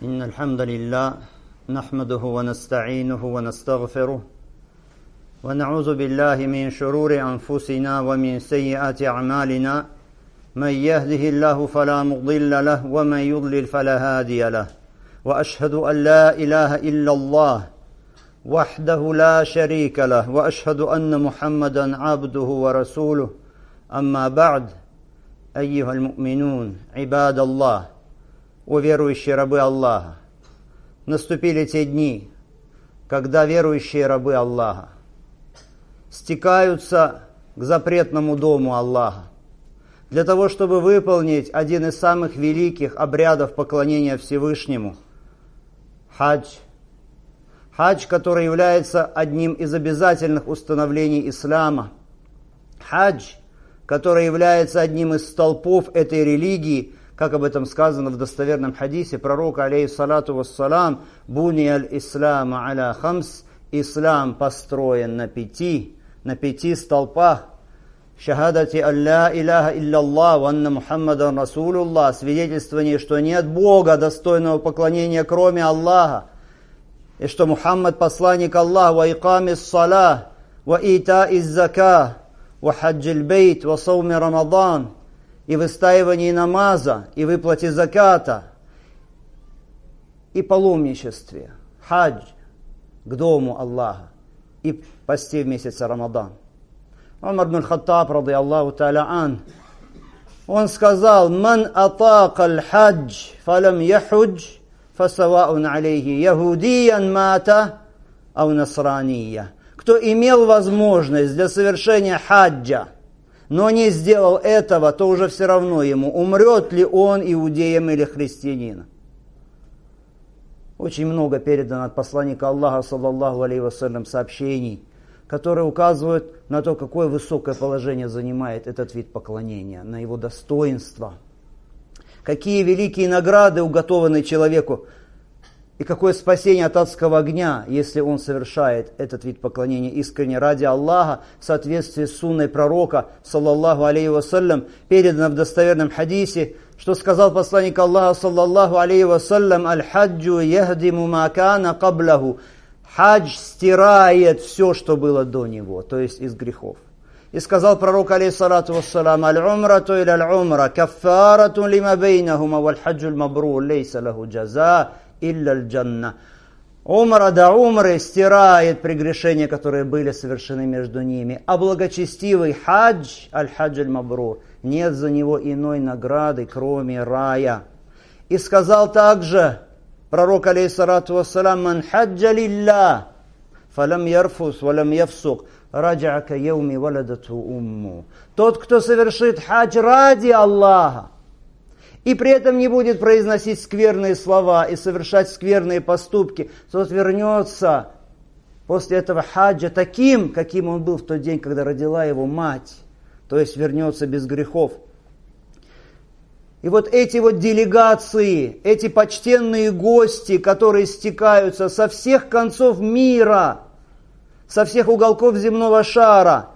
إن الحمد لله نحمده ونستعينه ونستغفره ونعوذ بالله من شرور أنفسنا ومن سيئات أعمالنا من يهده الله فلا مضل له ومن يضلل فلا هادي له وأشهد أن لا إله إلا الله وحده لا شريك له وأشهد أن محمدا عبده ورسوله أما بعد أيها المؤمنون عباد الله верующие рабы Аллаха, наступили те дни, когда верующие рабы Аллаха стекаются к запретному дому Аллаха для того, чтобы выполнить один из самых великих обрядов поклонения Всевышнему – хадж. Хадж, который является одним из обязательных установлений ислама. Хадж, который является одним из столпов этой религии, как об этом сказано в достоверном хадисе пророка, алейхиссалату вассалам, «Буни аль-ислама аля хамс» – ислам построен на пяти столпах. «Шахадати алля иляха илляллах, ва анна Мухаммадан Расулуллах» – свидетельствование, что нет Бога, достойного поклонения, кроме Аллаха, и что Мухаммад – посланник Аллаха, «Ва икамис салах, ва итаиз зака, ва хаджил бейт, ва сауми Рамадан», и выстаивании намаза, и выплате заката, и паломничестве, хадж, к дому Аллаха, и посте в месяц Рамадан. Умар ибн Хаттаб, ради Аллаху та'аля ан, он сказал: «Ман атака аль-хадж, фалам яхудж, фасаваун алейхи, яхудиян мата, ау насрания». Кто имел возможность для совершения хаджа, но не сделал этого, то уже все равно ему, умрет ли он иудеем или христианином. Очень много передано от посланника Аллаха, саллаллаху алейхи вассалям, сообщений, которые указывают на то, какое высокое положение занимает этот вид поклонения, на его достоинство, какие великие награды уготованы человеку, и какое спасение от адского огня, если он совершает этот вид поклонения искренне ради Аллаха, в соответствии с сунной пророка, саллаллаху алейхи вассалям, передано в достоверном хадисе, что сказал посланник Аллаха, саллаллаху алейхи вассалям: «Аль-хаджу яхдиму ма кана кабляху». Хадж стирает все, что было до него, то есть из грехов. И сказал пророк, алейхиссалату вассалам: «Аль-умрату иля аль-умра, каффарату лима бейнахума, валь-хаджу аль-мабрур, лейса лаху джаза илля аль-джанна». Умра до умры стирает прегрешения, которые были совершены между ними. А благочестивый хадж, аль-хаджу аль-мабрур, нет за него иной награды, кроме рая. И сказал также пророк, алейхиссалату вассалам: «Ман хаджа лилля, фалам ярфус, валам яфсук, раджа ка яуми валадату умму». Тот, кто совершит хадж ради Аллаха, и при этом не будет произносить скверные слова и совершать скверные поступки, тот вернется после этого хаджа таким, каким он был в тот день, когда родила его мать. То есть вернется без грехов. И вот эти вот делегации, эти почтенные гости, которые стекаются со всех концов мира, со всех уголков земного шара,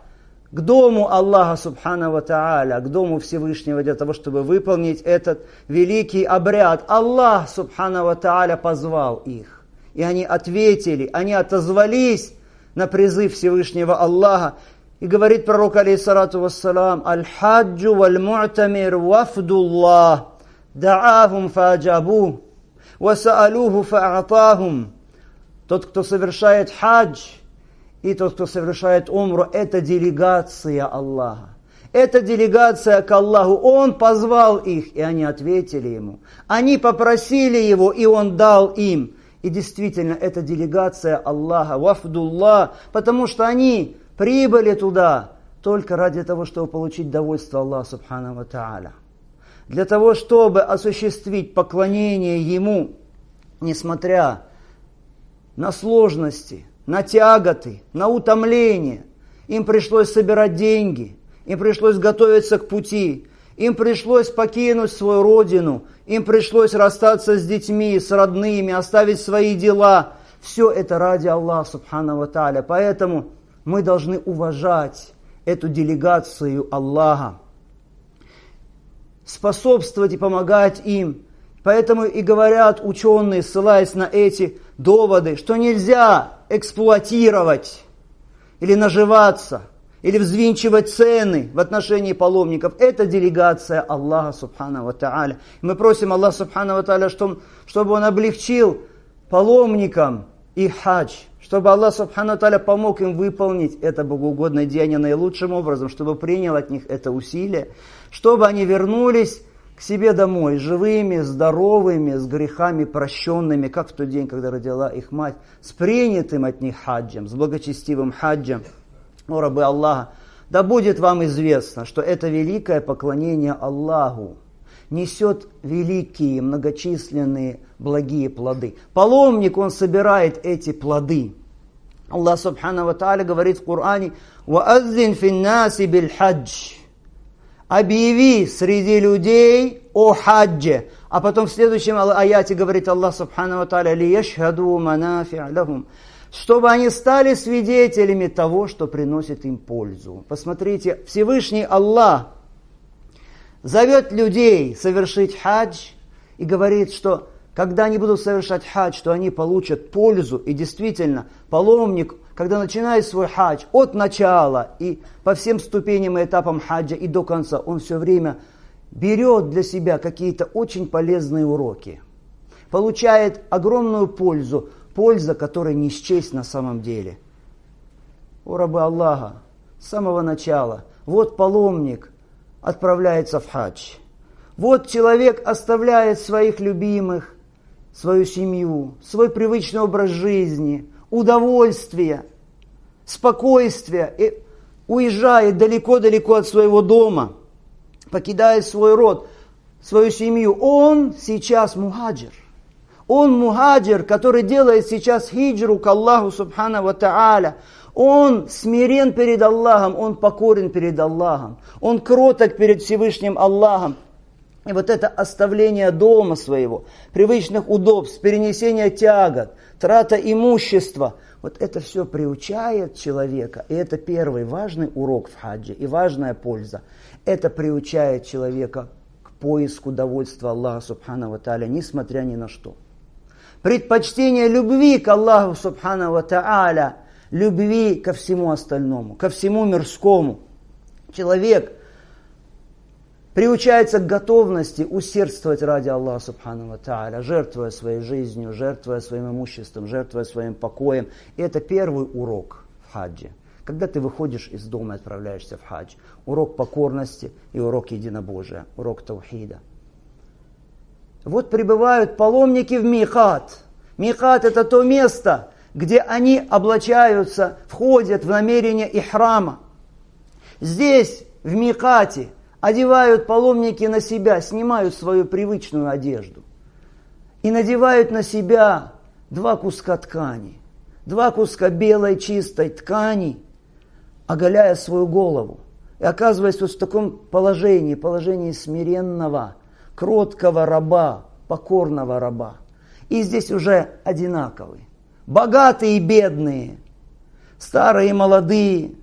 к дому Аллаха субхану ва та'аля, к дому Всевышнего, для того, чтобы выполнить этот великий обряд. Аллах субхану ва та'аля позвал их. И они ответили, они отозвались на призыв Всевышнего Аллаха. И говорит пророк, алейхиссалату вассалам: «Аль-хаджу валь-му'тамир вафдуллах, да'ахум фа'аджабу, васа'алуху фа'атахум». Тот, кто совершает хадж, и тот, кто совершает умру, это делегация Аллаха. Это делегация к Аллаху. Он позвал их, и они ответили ему. Они попросили его, и он дал им. И действительно, это делегация Аллаха, вафдуллах, потому что они прибыли туда только ради того, чтобы получить довольство Аллаха субхану ва та'аля. Для того, чтобы осуществить поклонение Ему, несмотря на сложности, на тяготы, на утомление. Им пришлось собирать деньги, им пришлось готовиться к пути, им пришлось покинуть свою родину, им пришлось расстаться с детьми, с родными, оставить свои дела. Все это ради Аллаха субхану ва та'аля. Поэтому мы должны уважать эту делегацию Аллаха, способствовать и помогать им, Поэтому и говорят ученые, ссылаясь на эти доводы, что нельзя эксплуатировать или наживаться, или взвинчивать цены в отношении паломников. Это делегация Аллаха Субхану ва Тааля. Мы просим Аллаха Субхану ва Тааля, чтобы Он облегчил паломникам их хадж, чтобы Аллах Субхану ва Тааля помог им выполнить это богоугодное деяние наилучшим образом, чтобы принял от них это усилие, чтобы они вернулись к себе домой живыми, здоровыми, с грехами прощенными, как в тот день, когда родила их мать, с принятым от них хаджем, с благочестивым хаджем. О, рабы Аллаха, да будет вам известно, что это великое поклонение Аллаху несет великие, многочисленные, благие плоды. Паломник, он собирает эти плоды. Аллах Субхану ва Тааля говорит в Коране: «Вааззин финнаси биль хадж». Объяви среди людей о хаджи. А потом в следующем аяте говорит Аллах Субхану ва Тааля: «Лияшхаду манафи'а лахум», чтобы они стали свидетелями того, что приносит им пользу. Посмотрите, Всевышний Аллах зовет людей совершить хадж и говорит, что когда они будут совершать хадж, то они получат пользу. И действительно, паломник, когда начинает свой хадж от начала и по всем ступеням и этапам хаджа и до конца, он все время берет для себя какие-то очень полезные уроки, получает огромную пользу, польза, которой не счесть на самом деле. О, рабы Аллаха, с самого начала, вот паломник отправляется в хадж. Вот человек оставляет своих любимых, свою семью, свой привычный образ жизни, удовольствие, спокойствие, и уезжает далеко-далеко от своего дома, покидает свой род, свою семью. Он сейчас мухаджир. Он мухаджир, который делает сейчас хиджру к Аллаху Субхану ва Тааля. Он смирен перед Аллахом, он покорен перед Аллахом, он кроток перед Всевышним Аллахом. И вот это оставление дома своего, привычных удобств, перенесение тягот, трата имущества, вот это все приучает человека, и это первый важный урок в хаджи, и важная польза. Это приучает человека к поиску довольства Аллаха Субхану ва Тааля, несмотря ни на что. Предпочтение любви к Аллаху Субхану ва Тааля, любви ко всему остальному, ко всему мирскому. Человек приучается к готовности усердствовать ради Аллаха Субхану ва Тааля, жертвуя своей жизнью, жертвуя своим имуществом, жертвуя своим покоем. И это первый урок в хаджи. Когда ты выходишь из дома и отправляешься в хадж, урок покорности и урок единобожия, урок таухида. Вот прибывают паломники в микат. Микат — это то место, где они облачаются, входят в намерение ихрама. Здесь, в микате, одевают паломники на себя, снимают свою привычную одежду и надевают на себя 2 куска ткани, 2 куска белой чистой ткани, оголяя свою голову. И оказываясь вот в таком положении смиренного, кроткого раба, покорного раба. И здесь уже одинаковые. Богатые и бедные, старые и молодые.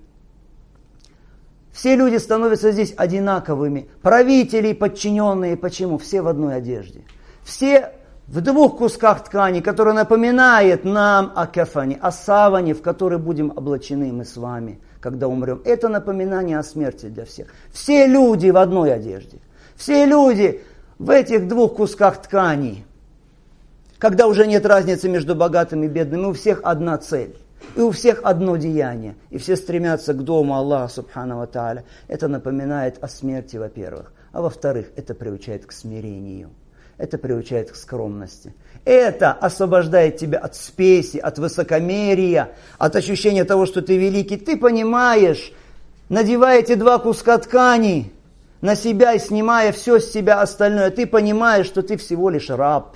Все люди становятся здесь одинаковыми. Правители и подчиненные. Почему? Все в одной одежде. Все в 2 кусках ткани, которые напоминают нам о кафане, о саване, в который будем облачены мы с вами, когда умрем. Это напоминание о смерти для всех. Все люди в одной одежде. Все люди в этих 2 кусках ткани. Когда уже нет разницы между богатым и бедным, у всех одна цель. И у всех одно деяние. И все стремятся к дому Аллаха Субхану ва Тааля. Это напоминает о смерти, во-первых. А во-вторых, это приучает к смирению. Это приучает к скромности. Это освобождает тебя от спеси, от высокомерия, от ощущения того, что ты великий. Ты понимаешь, надевая эти 2 куска ткани на себя и снимая все с себя остальное, ты понимаешь, что ты всего лишь раб.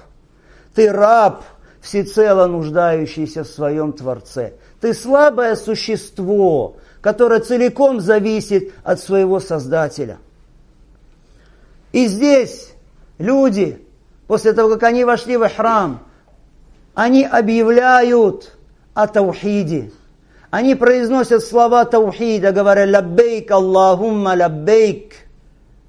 Ты раб, всецело нуждающийся в своем Творце. Ты слабое существо, которое целиком зависит от своего Создателя. И здесь люди, после того, как они вошли в храм, они объявляют о таухиде. Они произносят слова таухида, говоря: «Лаббейк Аллахумма лаббейк».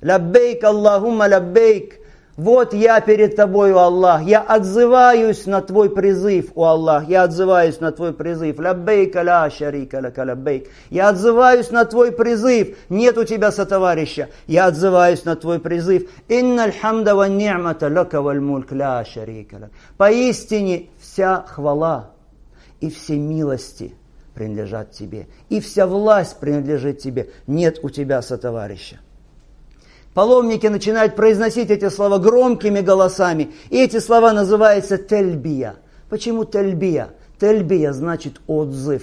«Лаббейк Аллахумма лаббейк». Вот я перед тобою, Аллах, я отзываюсь на твой призыв, о Аллах, я отзываюсь на твой призыв. Лаббейка ла шарика лака лаббейк. Я отзываюсь на твой призыв, нет у тебя сотоварища. Я отзываюсь на твой призыв. Инналь хамда ва ни'мата лака валь мульк ла шарика лак. Поистине вся хвала и все милости принадлежат тебе, и вся власть принадлежит тебе, нет у тебя сотоварища. Паломники начинают произносить эти слова громкими голосами. И эти слова называются тельбия. Почему тельбия? Тельбия значит отзыв.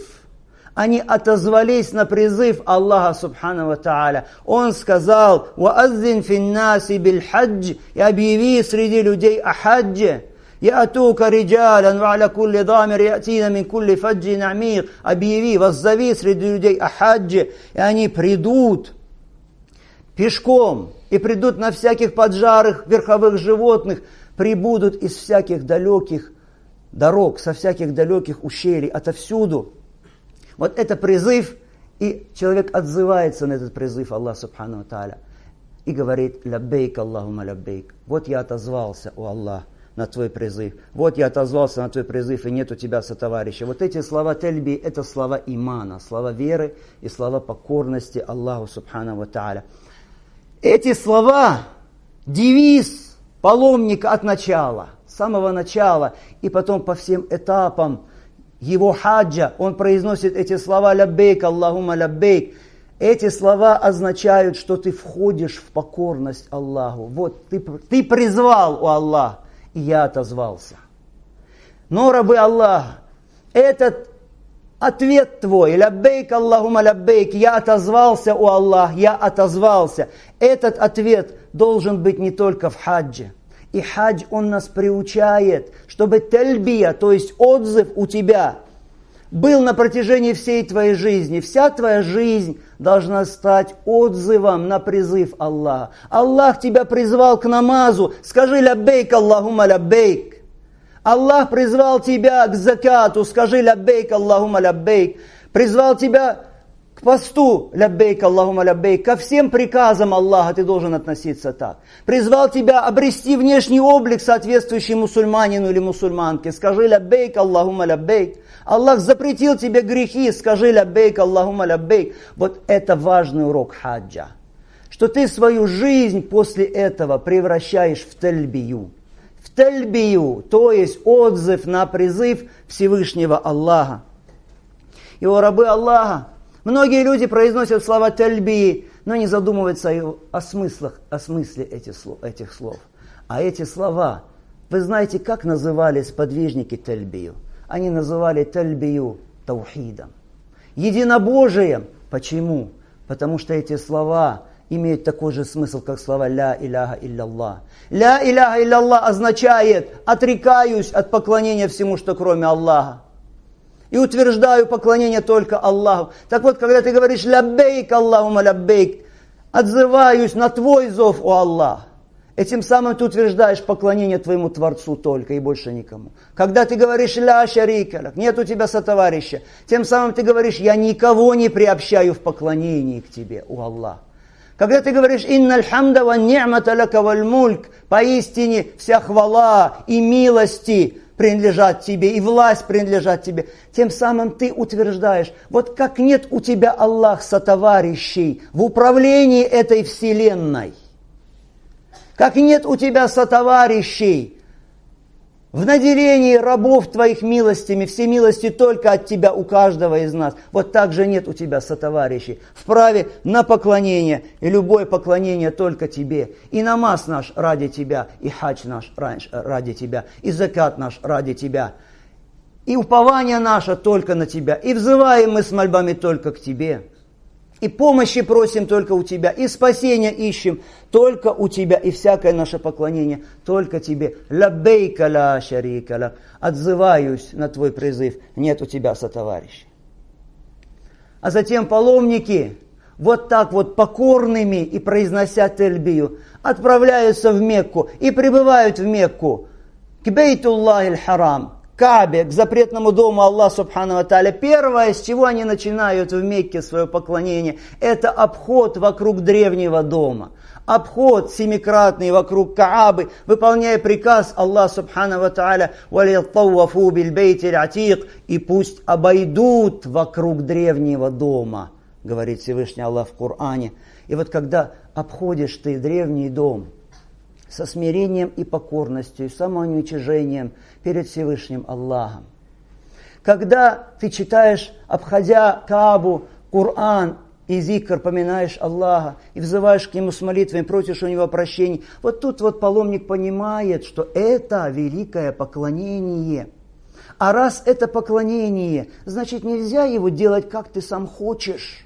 Они отозвались на призыв Аллаха Субхану ва Тааля. Он сказал: «Вааззин финнаси биль-хадж», и объяви среди людей о хаджи. «Яатука риджалан ва аля кулли дамир ятина мин кулли фаджин амир». Объяви, воззови среди людей о хаджи, и они придут пешком, и придут на всяких поджарых верховых животных, прибудут из всяких далеких дорог, со всяких далеких ущелий, отовсюду. Вот это призыв, и человек отзывается на этот призыв Аллах Субхану ва Тааля и говорит: «Лаббейк Аллахума лаббейк». Вот я отозвался, о Аллах, на твой призыв. Вот я отозвался на твой призыв, и нет у тебя сотоварища. Вот эти слова тельби, это слова имана, слова веры и слова покорности Аллаху Субхану ва Тааля. Эти слова – девиз паломника от начала, с самого начала, и потом по всем этапам его хаджа он произносит эти слова «Лаббейк, Аллахума лаббейк». Эти слова означают, что ты входишь в покорность Аллаху. Вот ты призвал, о Аллах, и я отозвался. Но, рабы Аллаха, этот ответ твой, лаббейк Аллахума лаббейк, я отозвался, о Аллах, я отозвался. Этот ответ должен быть не только в хаджи. И хадж, он нас приучает, чтобы тельбия, то есть отзыв у тебя, был на протяжении всей твоей жизни. Вся твоя жизнь должна стать отзывом на призыв Аллаха. Аллах тебя призвал к намазу, скажи лаббейк Аллахума лаббейк. Аллах призвал тебя к закату, скажи лаббейк Аллахума лаббейк. Призвал тебя к посту, лаббейк Аллахума лаббейк. Ко всем приказам Аллаха ты должен относиться так. Призвал тебя обрести внешний облик, соответствующий мусульманину или мусульманке, скажи лаббейк Аллахума лаббейк. Аллах запретил тебе грехи, скажи лаббейк Аллахума лаббейк. Вот это важный урок хаджа, что ты свою жизнь после этого превращаешь в тельбию. В тельбию, то есть отзыв на призыв Всевышнего Аллаха. И о рабы Аллаха, многие люди произносят слова тельбии, но не задумываются о смысле этих слов. А эти слова, вы знаете, как называли сподвижники тельбию? Они называли тельбию таухидом, единобожием. Почему? Потому что эти слова имеют такой же смысл, как слова «ля иляха илlallah». «Ля иляха илlallah» означает «отрекаюсь от поклонения всему, что кроме Аллаха». И утверждаю поклонение только Аллаху. Так вот, когда ты говоришь «лаббейк Аллахума лаббейк», отзываюсь на твой зов, о Аллах, этим самым ты утверждаешь поклонение твоему Творцу только и больше никому. Когда ты говоришь «ля шарика лак», нет у тебя сотоварища, тем самым ты говоришь «я никого не приобщаю в поклонении к тебе, о Аллах». Когда ты говоришь «инналь хамда ва ни'мата лака валь мульк», поистине вся хвала и милости принадлежат тебе, и власть принадлежат тебе, тем самым ты утверждаешь, вот как нет у тебя, Аллах, сотоварищей в управлении этой вселенной, как нет у тебя сотоварищей в наделении рабов твоих милостями, все милости только от тебя, у каждого из нас. Вот так же нет у тебя сотоварищей в праве на поклонение, и любое поклонение только тебе. И намаз наш ради тебя, и хадж наш ради тебя, и закат наш ради тебя. И упование наше только на тебя, и взываем мы с мольбами только к тебе. И помощи просим только у тебя, и спасения ищем только у тебя, и всякое наше поклонение только тебе. Лаббейка ла шарика лак. Отзываюсь на твой призыв, нет у тебя сотоварищей. А затем паломники, вот так вот покорными и произнося тельбию, отправляются в Мекку и прибывают в Мекку, к Бейтуллахи аль-Харам, к Каабе, к запретному дому Аллаха Субхану ва Тааля, первое, с чего они начинают в Мекке свое поклонение, это обход вокруг древнего дома. Обход семикратный вокруг Каабы, выполняя приказ Аллаха Субхану ва Тааля, «Валиттауафу биль-бейти атик», и пусть обойдут вокруг древнего дома, говорит Всевышний Аллах в Коране. И вот когда обходишь ты древний дом со смирением и покорностью, и самоуничижением перед Всевышним Аллахом, когда ты читаешь, обходя Каабу, Коран и зикр, поминаешь Аллаха и взываешь к Нему с молитвами, просишь у Него прощения, вот тут вот паломник понимает, что это великое поклонение. А раз это поклонение, значит нельзя его делать, как ты сам хочешь,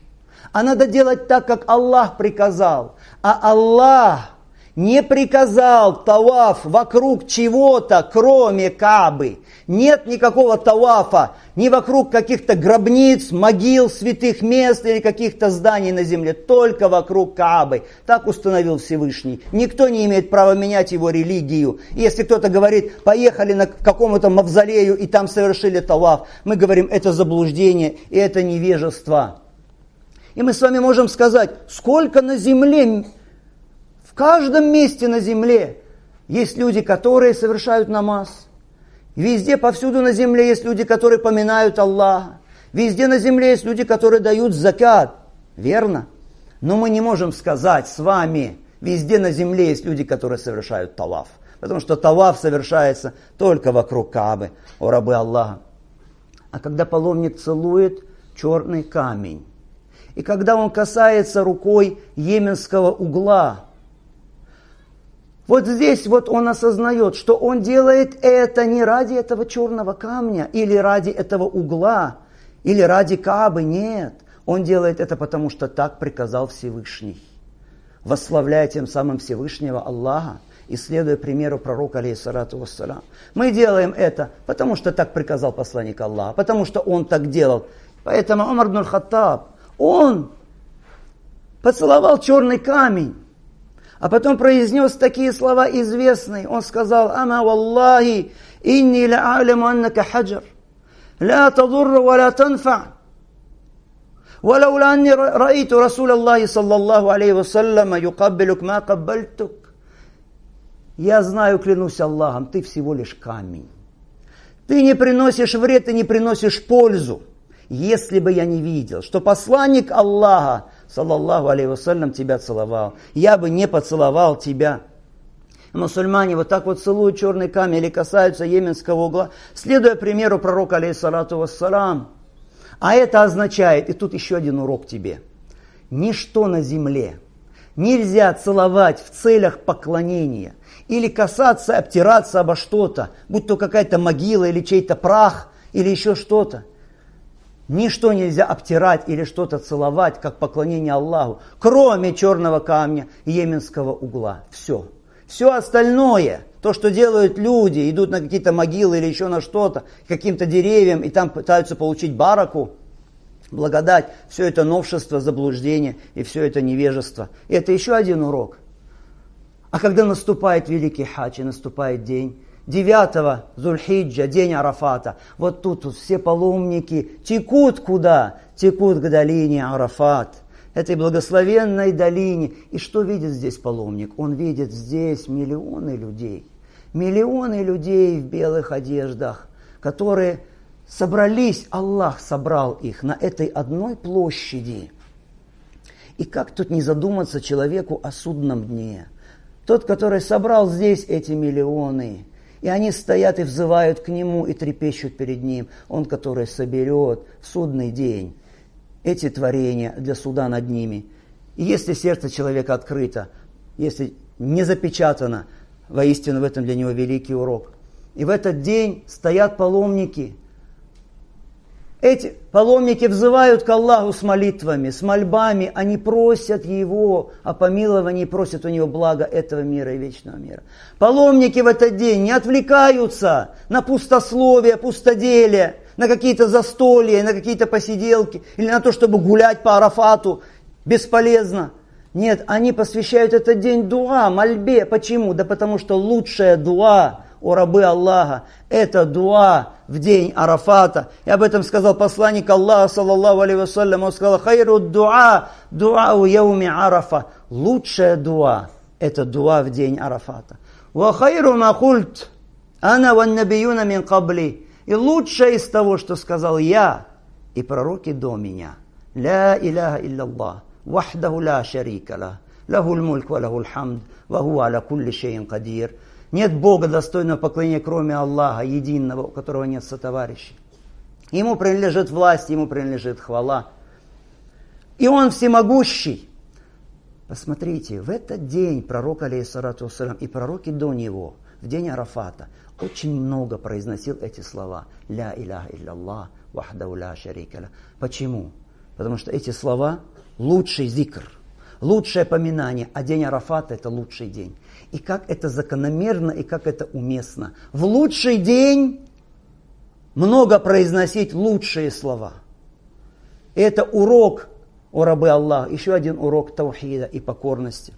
а надо делать так, как Аллах приказал. А Аллах не приказал таваф вокруг чего-то, кроме Каабы. Нет никакого тавафа ни вокруг каких-то гробниц, могил, святых мест или каких-то зданий на земле. Только вокруг Каабы. Так установил Всевышний. Никто не имеет права менять его религию. И если кто-то говорит, поехали на какому-то мавзолею и там совершили таваф, мы говорим, это заблуждение и это невежество. И мы с вами можем сказать, сколько на земле, в каждом месте на земле есть люди, которые совершают намаз. Везде, повсюду на земле есть люди, которые поминают Аллаха. Везде на земле есть люди, которые дают закат. Верно? Но мы не можем сказать с вами, везде на земле есть люди, которые совершают таваф. Потому что таваф совершается только вокруг Каабы, о рабы Аллаха. А когда паломник целует черный камень, и когда он касается рукой йеменского угла, вот здесь вот он осознает, что он делает это не ради этого черного камня, или ради этого угла, или ради Каабы, нет. Он делает это потому, что так приказал Всевышний, восславляя тем самым Всевышнего Аллаха, и следуя примеру пророка, алейхиссалату вассалям. Мы делаем это, потому что так приказал посланник Аллаха, потому что он так делал. Поэтому Умар ибн аль-Хаттаб, он поцеловал черный камень, а потом произнес такие слова известные. Он сказал, «Ама валлахи, инни ла а'ламу аннака хаджар, ла тадурра ва ла танфа, валаула анни раиту Расуля Аллахи саллаллаху алейхи вассалям юкаббилук ма каббальтук». Я знаю, клянусь Аллахом, ты всего лишь камень. Ты не приносишь вред, ты не приносишь пользу. Если бы я не видел, что посланник Аллаха, саллаллаху алейхи вассалям, тебя целовал, я бы не поцеловал тебя. Мусульмане вот так вот целуют черный камень или касаются йеменского угла, следуя примеру пророка, алейхиссалату вассалам. А это означает, и тут еще один урок тебе, ничто на земле нельзя целовать в целях поклонения или касаться, обтираться обо что-то, будь то какая-то могила или чей-то прах или еще что-то. Ничто нельзя обтирать или что-то целовать, как поклонение Аллаху, кроме черного камня и йеменского угла. Все. Все остальное, то, что делают люди, идут на какие-то могилы или еще на что-то, к каким-то деревьям, и там пытаются получить бараку, благодать, все это новшество, заблуждение, и все это невежество. И это еще один урок. А когда наступает великий хадж, и наступает день 9-го Зуль-Хиджа, день Арафата, вот тут все паломники текут куда? Текут к долине Арафат, этой благословенной долине. И что видит здесь паломник? Он видит здесь миллионы людей в белых одеждах, которые собрались, Аллах собрал их на этой одной площади. И как тут не задуматься человеку о судном дне? Тот, который собрал здесь эти миллионы, и они стоят и взывают к Нему и трепещут перед Ним. Он, который соберет в судный день эти творения для суда над ними. И если сердце человека открыто, если не запечатано, воистину в этом для него великий урок. И в этот день стоят паломники. Эти паломники взывают к Аллаху с молитвами, с мольбами. Они просят Его о помиловании, просят у Него блага этого мира и вечного мира. Паломники в этот день не отвлекаются на пустословие, пустоделие, на какие-то застолья, на какие-то посиделки, или на то, чтобы гулять по Арафату бесполезно. Нет, они посвящают этот день дуа, мольбе. Почему? Да потому что лучшая дуа о рабы Аллаха, это дуа в день Арафата. И об этом сказал посланник Аллаха, саллаллаху алейхи вассалям. Он сказал: хайру дуа, дуа у яуми Арафа. Лучшая дуа – это дуа в день Арафата. Ва хайру ма культ, ана ван набиюна мин кабли. И лучшее из того, что сказал я и пророки до меня. Ля иляха илляллах, вахдаху ла шарика ла, лахул мульк ва лахул хамд, ва хуа аля кулли шейин кадир. Нет Бога, достойного поклонения, кроме Аллаха, единого, у которого нет сотоварищей. Ему принадлежит власть, ему принадлежит хвала. И Он всемогущий. Посмотрите, в этот день пророк, алейхиссалату вассалям, и пророки до него, в день Арафата, очень много произносил эти слова. Ля иляха илляллах, вахдаху ла шарика ла. Почему? Потому что эти слова лучший зикр, лучшее поминание, а день Арафата это лучший день. И как это закономерно, и как это уместно. В лучший день много произносить лучшие слова. И это урок, о рабы Аллаха, еще один урок таухида и покорности.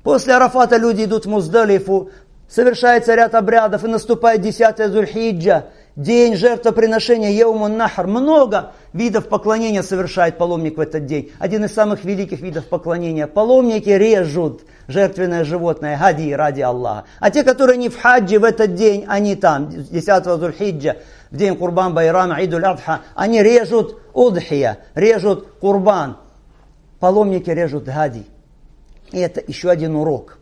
После Арафата люди идут в Муздалифу, совершается ряд обрядов, и наступает 10-я Зуль-Хиджа, день жертвоприношения Яумун Нахр. Много видов поклонения совершает паломник в этот день. Один из самых великих видов поклонения. Паломники режут жертвенное животное, хади, ради Аллаха. А те, которые не в хаджи в этот день, они там, 10-го Зуль-Хиджа, в день Курбан Байрама, Идуль Адха, они режут удхия, режут курбан. Паломники режут хади. И это еще один урок.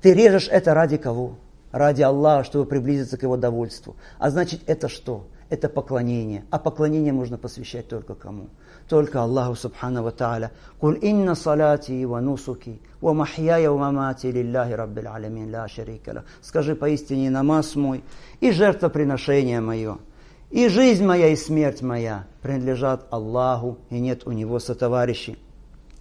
Ты режешь это ради кого? Ради Аллаха, чтобы приблизиться к Его довольству. А значит, это что? Это поклонение. А поклонение можно посвящать только кому? Только Аллаху субхану ва тааля. «Куль инна салати ва нусуки, ва махьяя ва мамати лилляхи раббил алямин ла шарика ла». Скажи поистине, намаз мой, и жертвоприношение мое, и жизнь моя, и смерть моя принадлежат Аллаху, и нет у Него сотоварищей.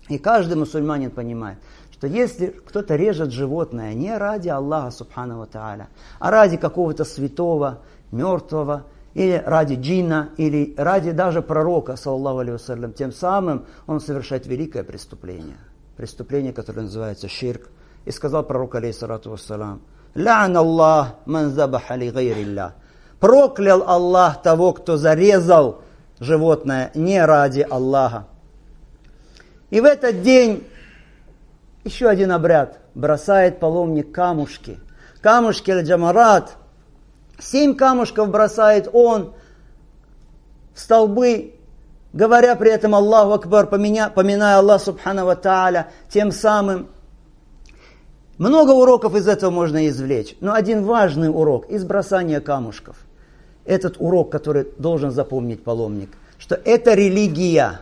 И каждый мусульманин понимает, что если кто-то режет животное не ради Аллаха субхану ва тааля, а ради какого-то святого, мертвого, или ради джинна, или ради даже пророка, саллаллаху алейхи вассалям, тем самым он совершает великое преступление. Преступление, которое называется ширк. И сказал пророк, алейхиссалату вассалам: «Ла'ан Аллах ман забаха ли гайриллах». Проклял Аллах того, кто зарезал животное не ради Аллаха. И в этот день еще один обряд. Бросает паломник камушки. Камушки аль-джамарат. 7 камушков бросает он в столбы, говоря при этом Аллаху Акбар, поминая Аллах субхану ва тааля, тем самым. Много уроков из этого можно извлечь. Но один важный урок из бросания камушков. Этот урок, который должен запомнить паломник, что это религия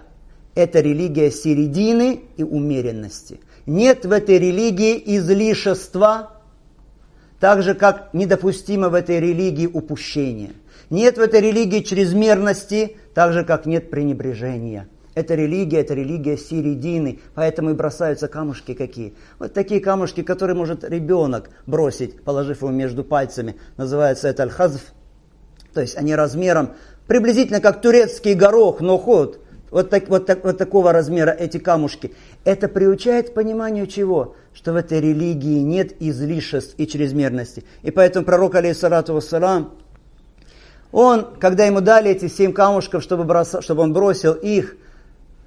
середины и умеренности. Нет в этой религии излишества, так же, как недопустимо в этой религии упущение. Нет в этой религии чрезмерности, так же, как нет пренебрежения. Это религия середины, поэтому и бросаются камушки какие. Вот такие камушки, которые может ребенок бросить, положив его между пальцами. Называется это аль-хазф. То есть они размером приблизительно как турецкий горох, но ход. Вот такого размера эти камушки. Это приучает к пониманию чего? Что в этой религии нет излишеств и чрезмерности. И поэтому пророк, алейхиссалату вассалам, он, когда ему дали эти 7 камушков, чтобы он бросил их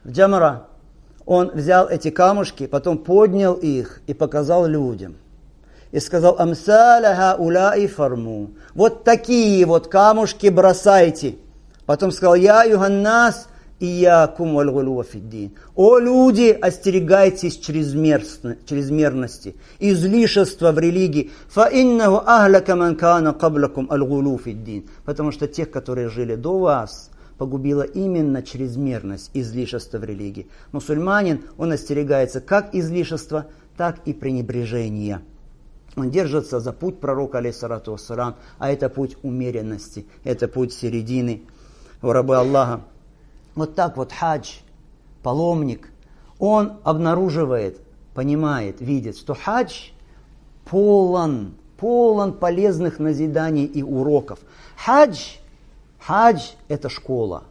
в джамара, он взял эти камушки, потом поднял их и показал людям. И сказал: «Амсаляха уляи фарму». Вот такие вот камушки бросайте. Потом сказал: «Я юханнас, иякум валь-гулуа фиддин». О люди, остерегайтесь чрезмерности, излишества в религии. Фа иннаху ахлака ман кана каблакум аль-гулу фиддин. Потому что тех, которые жили до вас, погубила именно чрезмерность, излишества в религии. Мусульманин, он остерегается как излишества, так и пренебрежения. Он держится за путь пророка, алейхиссалату вассалам, а это путь умеренности, это путь середины. О рабы Аллаха. Вот так вот хадж, паломник, он обнаруживает, понимает, видит, что хадж полон полезных назиданий и уроков. Хадж это школа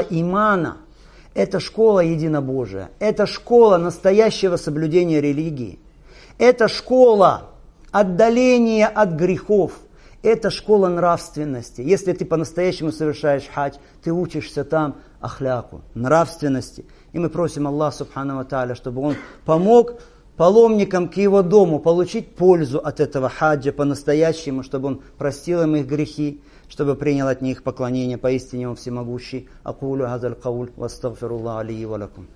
имана, это школа единобожия, это школа настоящего соблюдения религии. Это школа отдаления от грехов. Это школа нравственности. Если ты по-настоящему совершаешь хадж, ты учишься там ахляку, нравственности. И мы просим Аллаха Субхану ва Тааля, чтобы Он помог паломникам к Его дому получить пользу от этого хаджа по-настоящему, чтобы Он простил им их грехи, чтобы принял от них поклонение. Поистине Он всемогущий. Акулю хазаль кауль, вастагфируллах алии ва лакум.